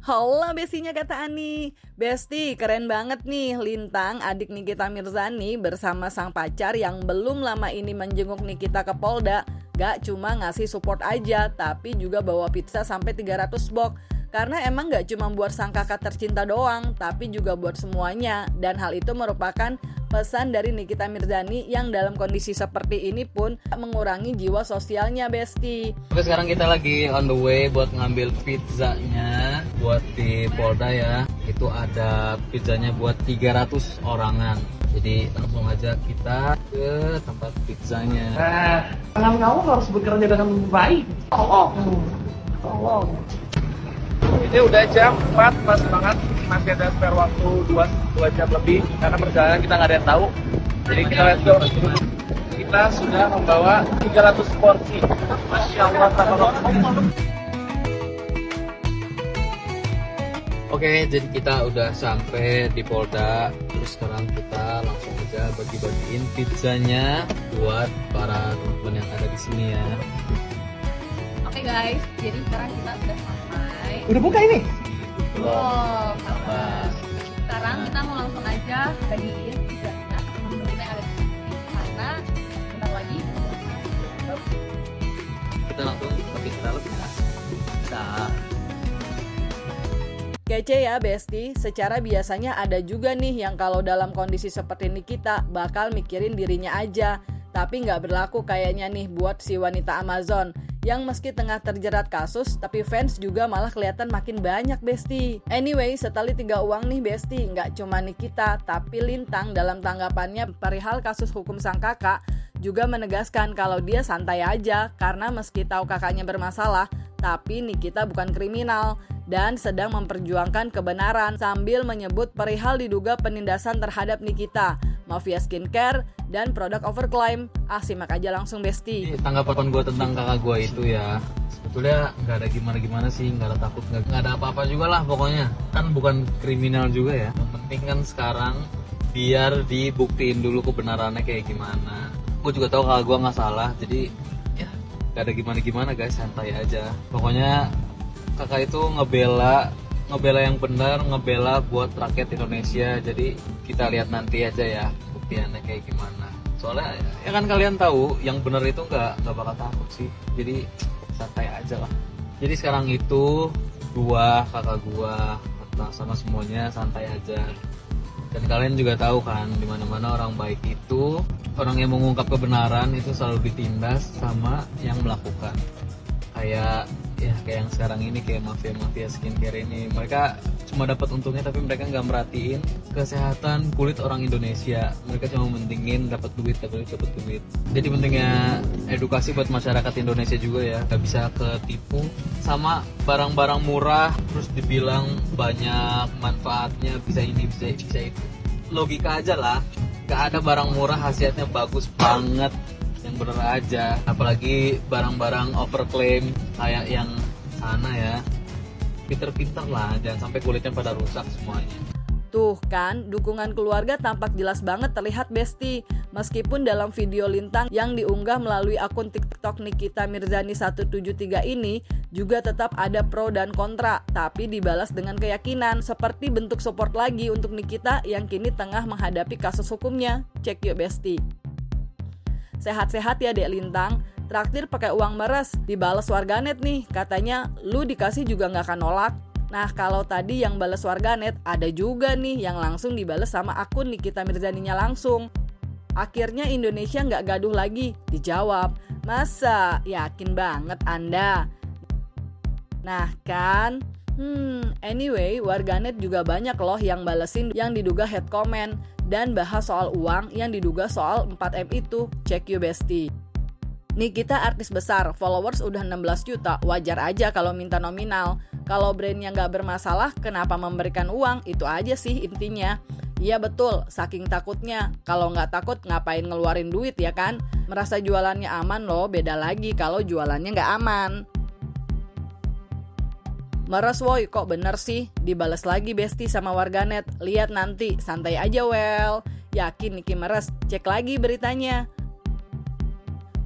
Hola bestinya kata Ani. Besti, keren banget nih Lintang, adik Nikita Mirzani bersama sang pacar yang belum lama ini menjenguk Nikita ke Polda. Gak cuma ngasih support aja, tapi juga bawa pizza sampai 300 box. Karena emang gak cuma buat sang kakak tercinta doang, tapi juga buat semuanya. Dan hal itu merupakan pesan dari Nikita Mirzani yang dalam kondisi seperti ini pun mengurangi jiwa sosialnya, Besti. Oke, sekarang kita lagi on the way buat ngambil pizzanya buat di Polda ya. Itu ada pizzanya buat 300 orangan. Jadi langsung aja kita ke tempat pizzanya. Tangan kamu harus bekerja dengan baik. Tolong. Ini udah jam 4, pas banget. Masih ada spare waktu 2 jam lebih. Karena perjalanan kita nggak ada yang tahu. Jadi kita let's go. Kita sudah membawa 300 porsi. Masya Allah, tabarakallah. Oke, jadi kita udah sampai di Polda. Terus sekarang kita langsung aja bagi-bagiin pizzanya buat para teman yang ada di sini ya. Oke guys, jadi sekarang kita sudah sampai. Udah buka ini? Wow, Apa? sekarang kita mau langsung aja bagiin pizzanya ke teman-teman yang ada di sini. Karena bentar lagi Kita langsung pergi ke dalam ya. Bisa. Kece ya Besti, secara biasanya ada juga nih yang kalau dalam kondisi seperti ini kita bakal mikirin dirinya aja. Tapi nggak berlaku kayaknya nih buat si wanita Amazon yang meski tengah terjerat kasus, tapi fans juga malah kelihatan makin banyak Besti. Anyway, setelah 3 uang nih Besti, nggak cuma Nikita, tapi Lintang dalam tanggapannya perihal kasus hukum sang kakak juga menegaskan kalau dia santai aja karena meski tahu kakaknya bermasalah, tapi Nikita bukan kriminal dan sedang memperjuangkan kebenaran sambil menyebut perihal diduga penindasan terhadap Nikita, mafia skincare, dan produk overclaim. Simak aja langsung Besti. Tanggapan gue tentang kakak gue itu ya, sebetulnya nggak ada gimana-gimana sih, nggak ada takut, nggak ada apa-apa juga lah pokoknya. Kan bukan kriminal juga ya. Yang penting kan sekarang biar dibuktiin dulu kebenarannya kayak gimana. Gue juga tahu kakak gue nggak salah, jadi ya nggak ada gimana-gimana guys, santai aja. Pokoknya kakak itu ngebela yang benar, ngebela buat rakyat Indonesia. Jadi kita lihat nanti aja ya buktiannya kayak gimana. Soalnya ya kan kalian tahu yang benar itu nggak bakal takut sih. Jadi santai aja lah. Jadi sekarang itu kakak gua sama semuanya santai aja. Dan kalian juga tahu kan, dimana-mana orang baik itu, orang yang mengungkap kebenaran itu selalu ditindas sama yang melakukan. Kayak yang sekarang ini, kayak mafia skincare ini, mereka cuma dapat untungnya tapi mereka nggak merhatiin kesehatan kulit orang Indonesia. Mereka cuma mentingin dapat duit. Jadi pentingnya edukasi buat masyarakat Indonesia juga ya, nggak bisa ketipu sama barang-barang murah terus dibilang banyak manfaatnya, bisa ini bisa itu. Logika aja lah, nggak ada barang murah khasiatnya bagus banget. Yang bener aja, apalagi barang-barang overclaim kayak yang sana ya. Pinter-pinter lah, jangan sampai kulitnya pada rusak semuanya. Tuh kan, dukungan keluarga tampak jelas banget terlihat Besti. Meskipun dalam video Lintang yang diunggah melalui akun TikTok Nikita Mirzani 173 ini juga tetap ada pro dan kontra, tapi dibalas dengan keyakinan seperti bentuk support lagi untuk Nikita yang kini tengah menghadapi kasus hukumnya. Cek yuk Besti. Sehat-sehat ya Dek Lintang, traktir pakai uang meres, dibales warganet nih, katanya lu dikasih juga gak akan nolak. Nah kalau tadi yang bales warganet, ada juga nih yang langsung dibales sama akun Nikita Mirzaninya langsung. Akhirnya Indonesia gak gaduh lagi, dijawab, masa yakin banget Anda? Nah kan, anyway warganet juga banyak loh yang balesin yang diduga hate comment dan bahas soal uang yang diduga soal 4M itu. Cek yuk Besti. Nikita artis besar, followers udah 16 juta, wajar aja kalau minta nominal. Kalau brandnya nggak bermasalah, kenapa memberikan uang? Itu aja sih intinya. Iya betul, saking takutnya. Kalau nggak takut ngapain ngeluarin duit ya kan? Merasa jualannya aman loh, beda lagi kalau jualannya nggak aman. Meres woy, kok bener sih? Dibales lagi Besti sama warganet. Lihat nanti, santai aja well. Yakin Niki meres? Cek lagi beritanya.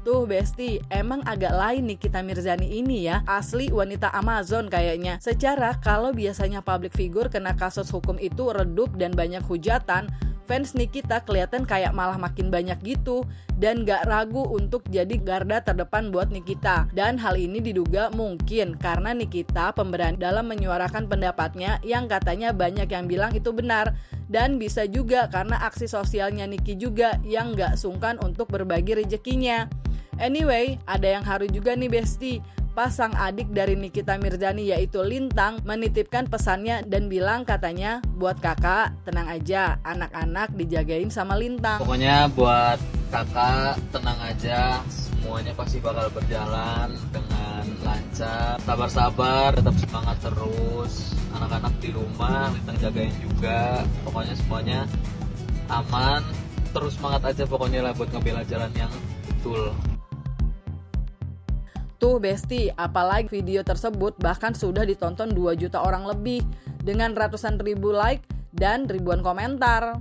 Tuh Besti, emang agak lain Nikita Mirzani ini ya, asli wanita Amazon kayaknya. Secara kalau biasanya public figure kena kasus hukum itu redup dan banyak hujatan, fans Nikita kelihatan kayak malah makin banyak gitu dan gak ragu untuk jadi garda terdepan buat Nikita. Dan hal ini diduga mungkin karena Nikita pemberani dalam menyuarakan pendapatnya yang katanya banyak yang bilang itu benar. Dan bisa juga karena aksi sosialnya Niki juga yang gak sungkan untuk berbagi rezekinya. Anyway, ada yang haru juga nih Besti. Pasang adik dari Nikita Mirzani yaitu Lintang menitipkan pesannya dan bilang katanya, buat kakak tenang aja, anak-anak dijagain sama Lintang. Pokoknya buat kakak tenang aja, semuanya pasti bakal berjalan dengan lancar. Sabar-sabar, tetap semangat terus. Anak-anak di rumah, Lintang jagain juga. Pokoknya semuanya aman. Terus semangat aja pokoknya lah buat ngebela jalan yang betul. Tuh Besti, apalagi video tersebut bahkan sudah ditonton 2 juta orang lebih dengan ratusan ribu like dan ribuan komentar.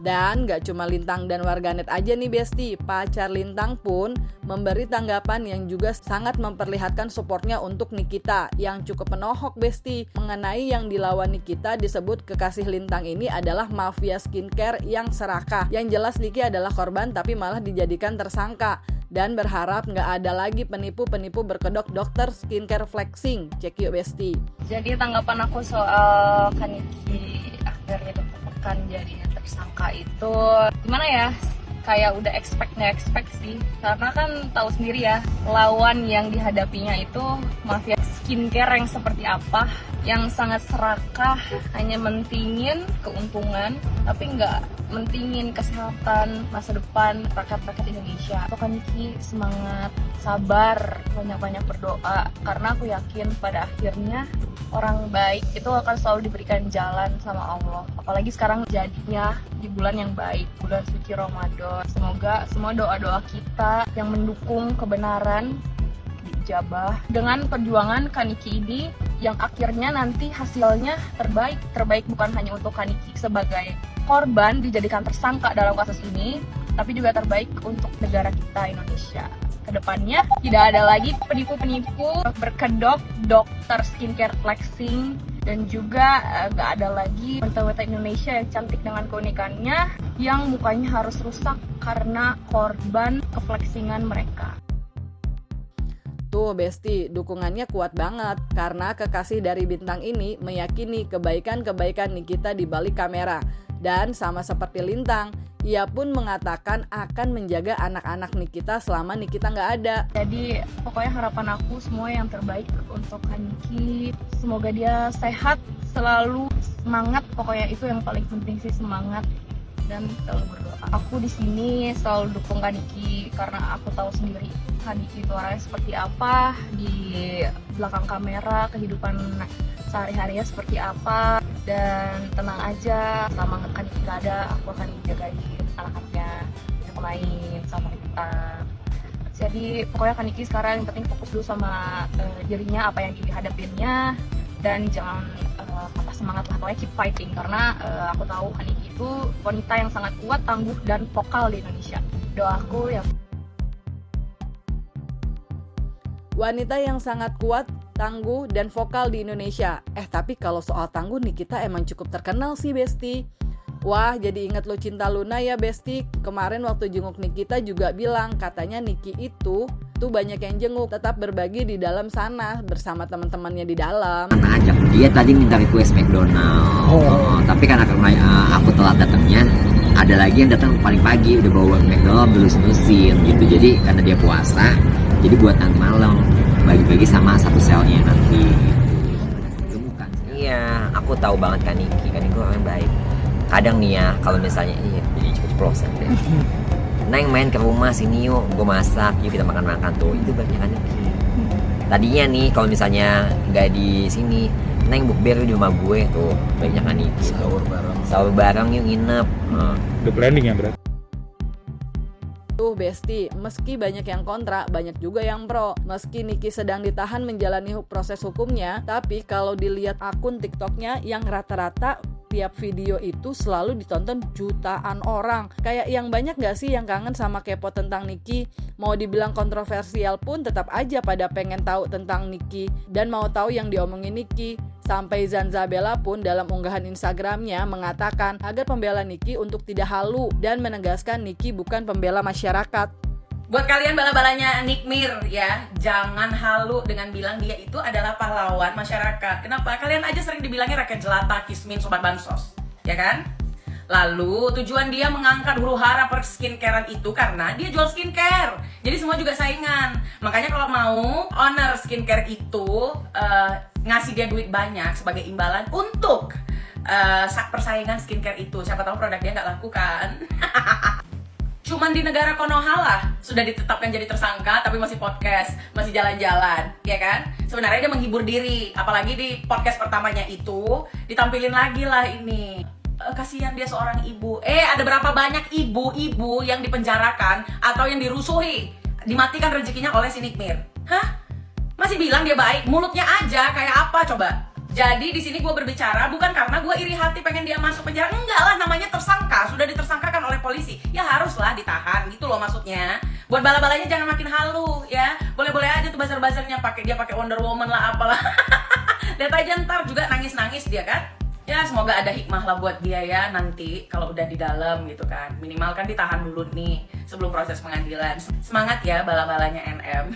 Dan gak cuma Lintang dan warganet aja nih Besti, pacar Lintang pun memberi tanggapan yang juga sangat memperlihatkan supportnya untuk Nikita yang cukup menohok Besti. Mengenai yang dilawan Nikita disebut kekasih Lintang ini adalah mafia skincare yang serakah. Yang jelas Niki adalah korban tapi malah dijadikan tersangka. Dan berharap gak ada lagi penipu-penipu berkedok dokter skincare flexing. Cek yuk Besti. Jadi tanggapan aku soal Kaniki akhirnya tertekan jadi tersangka itu gimana ya, kayak udah expect sih, karena kan tahu sendiri ya lawan yang dihadapinya itu mafia skincare yang seperti apa, yang sangat serakah, hanya mentingin keuntungan tapi nggak mentingin kesehatan masa depan rakyat-rakyat Indonesia. Pokoknya Niki semangat, sabar, banyak-banyak berdoa, karena aku yakin pada akhirnya orang baik itu akan selalu diberikan jalan sama Allah. Apalagi sekarang jadinya di bulan yang baik, bulan suci Ramadan. Semoga semua doa-doa kita yang mendukung kebenaran diijabah dengan perjuangan Kaniki ini yang akhirnya nanti hasilnya terbaik bukan hanya untuk Kaniki sebagai korban dijadikan tersangka dalam kasus ini, tapi juga terbaik untuk negara kita Indonesia. Kedepannya tidak ada lagi penipu-penipu berkedok dokter skincare flexing, dan juga gak ada lagi wanita-wanita Indonesia yang cantik dengan keunikannya yang mukanya harus rusak karena korban keflexingan mereka. Tuh Besti, dukungannya kuat banget karena kekasih dari bintang ini meyakini kebaikan-kebaikan Nikita di balik kamera. Dan sama seperti Lintang, ia pun mengatakan akan menjaga anak-anak Nikita selama Nikita nggak ada. Jadi pokoknya harapan aku semua yang terbaik untuk Kaniki. Semoga dia sehat, selalu semangat. Pokoknya itu yang paling penting sih, semangat dan selalu berdoa. Aku di sini selalu dukung Kaniki karena aku tahu sendiri Kaniki itu orangnya seperti apa di belakang kamera, kehidupan sehari-harinya seperti apa. Dan tenang aja, selama Kaniki gak ada, aku akan jagain anak-anaknya yang main sama kita. Jadi pokoknya Kaniki sekarang yang penting fokus dulu sama dirinya, apa yang dihadapinnya, dan jangan patah semangat lah, pokoknya keep fighting, karena aku tahu Kaniki itu wanita yang sangat kuat, tangguh, dan vokal di Indonesia. Doaku ya Wanita yang sangat kuat, tangguh, dan vokal di Indonesia. Tapi kalau soal tangguh Nikita emang cukup terkenal sih Besti. Wah, jadi inget Lu Cinta Luna ya Besti. Kemarin waktu jenguk Nikita juga bilang katanya Niki itu tuh banyak yang jenguk, tetap berbagi di dalam sana bersama teman-temannya di dalam. Ajak dia tadi minta request McDonald. Tapi karena aku telat datangnya, ada lagi yang datang paling pagi udah bawa McDonald dilus-lusin gitu. Jadi karena dia puasa, jadi buat nanti malam bagi-bagi sama satu selnya nanti. Gemukan. Iya, aku tahu banget Kaniki orang baik. Kadang nih ya, kalau misalnya jadi cepet-ceplosan deh. Neng main ke rumah sini yuk, gue masak, yuk kita makan-makan tuh. Itu banyak Kaniki. Tadinya nih kalau misalnya nggak di sini, Neng bukber di rumah gue tuh, banyak Kaniki. Sahur bareng yuk nginep. Udah planning ya berarti? Tuh Besti, meski banyak yang kontra, banyak juga yang pro. Meski Niki sedang ditahan menjalani proses hukumnya, tapi kalau dilihat akun TikToknya yang rata-rata tiap video itu selalu ditonton jutaan orang. Kayak yang banyak gak sih yang kangen sama kepo tentang Nicky? Mau dibilang kontroversial pun tetap aja pada pengen tahu tentang Nicky dan mau tahu yang diomongin Nicky. Sampai Zanzabella pun dalam unggahan Instagramnya mengatakan agar pembela Nicky untuk tidak halu dan menegaskan Nicky bukan pembela masyarakat. Buat kalian bala-balanya Nick Mir ya, jangan halu dengan bilang dia itu adalah pahlawan masyarakat. Kenapa? Kalian aja sering dibilangnya rakyat jelata, kismin, sobat bansos, ya kan? Lalu tujuan dia mengangkat huru hara per skincarean itu karena dia jual skincare. Jadi semua juga saingan. Makanya kalau mau owner skincare itu ngasih dia duit banyak sebagai imbalan untuk persaingan skincare itu. Siapa tahu produk dia nggak laku kan? Cuman di negara Konoha lah sudah ditetapkan jadi tersangka tapi masih podcast, masih jalan-jalan, ya kan? Sebenarnya dia menghibur diri, apalagi di podcast pertamanya itu ditampilin lagi lah ini. Kasihan dia seorang ibu. Ada berapa banyak ibu-ibu yang dipenjarakan atau yang dirusuhi, dimatikan rezekinya oleh si Nick Mir? Hah? Masih bilang dia baik, mulutnya aja kayak apa coba? Jadi di sini gue berbicara bukan karena gue iri hati pengen dia masuk penjara, enggak lah, namanya tersangka, sudah ditersangkakan oleh polisi, ya haruslah ditahan gitu loh maksudnya. Buat bala-balanya jangan makin halu ya, boleh-boleh aja tuh buzzer-buzzernya dia pakai Wonder Woman lah apalah. Lihat aja ntar juga nangis-nangis dia kan. Ya semoga ada hikmah lah buat dia ya nanti kalau udah di dalam gitu kan. Minimal kan ditahan dulu nih sebelum proses pengadilan. Semangat ya bala-balanya NM.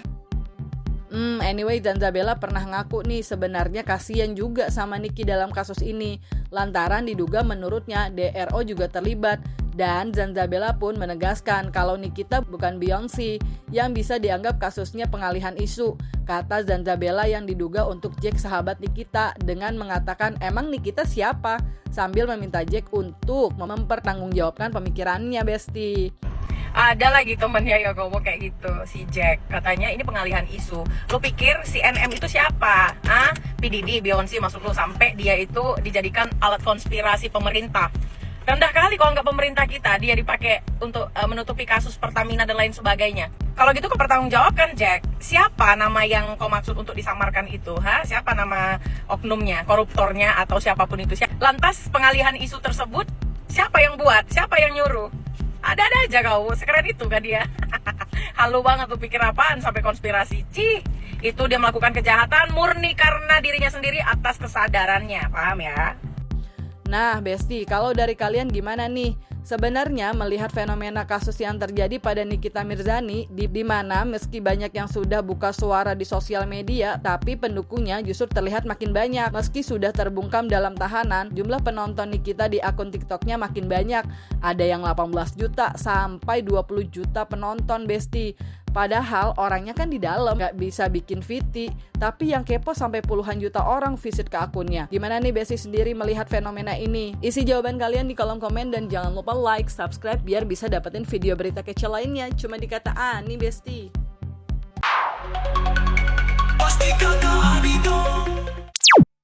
Anyway, Zanzabella pernah ngaku nih sebenarnya kasihan juga sama Nicky dalam kasus ini. Lantaran diduga menurutnya DRO juga terlibat. Dan Zanzabella pun menegaskan kalau Nikita bukan Beyonce yang bisa dianggap kasusnya pengalihan isu. Kata Zanzabella yang diduga untuk Jack sahabat Nikita dengan mengatakan emang Nikita siapa? Sambil meminta Jack untuk mempertanggungjawabkan pemikirannya, Besti. Ada lagi temennya yang ngomong kayak gitu, si Jack. Katanya ini pengalihan isu. Lu pikir si NM itu siapa? PDD, Beyonce maksud lu, sampai dia itu dijadikan alat konspirasi pemerintah. Rendah kali kalau nggak pemerintah kita, dia dipakai untuk menutupi kasus Pertamina dan lain sebagainya. Kalau gitu kau pertanggungjawabkan Jack. Siapa nama yang kau maksud untuk disamarkan itu? Siapa nama oknumnya, koruptornya atau siapapun itu? Lantas pengalihan isu tersebut siapa yang buat? Siapa yang nyuruh? Ada-ada aja kau, sekeren itu kan dia. Halu banget tuh, pikir apaan sampai konspirasi. Itu dia melakukan kejahatan murni karena dirinya sendiri atas kesadarannya, paham ya? Nah, Besti, kalau dari kalian gimana nih? Sebenarnya melihat fenomena kasus yang terjadi pada Nikita Mirzani di mana meski banyak yang sudah buka suara di sosial media, tapi pendukungnya justru terlihat makin banyak. Meski sudah terbungkam dalam tahanan, jumlah penonton Nikita di akun TikToknya makin banyak. Ada yang 18 juta sampai 20 juta penonton, Besti. Padahal orangnya kan di dalam, gak bisa bikin VT, tapi yang kepo sampai puluhan juta orang visit ke akunnya. Gimana nih Besti sendiri melihat fenomena ini? Isi jawaban kalian di kolom komen dan jangan lupa like, subscribe biar bisa dapetin video berita kece lainnya. Cuma di Kata Ani, Besti.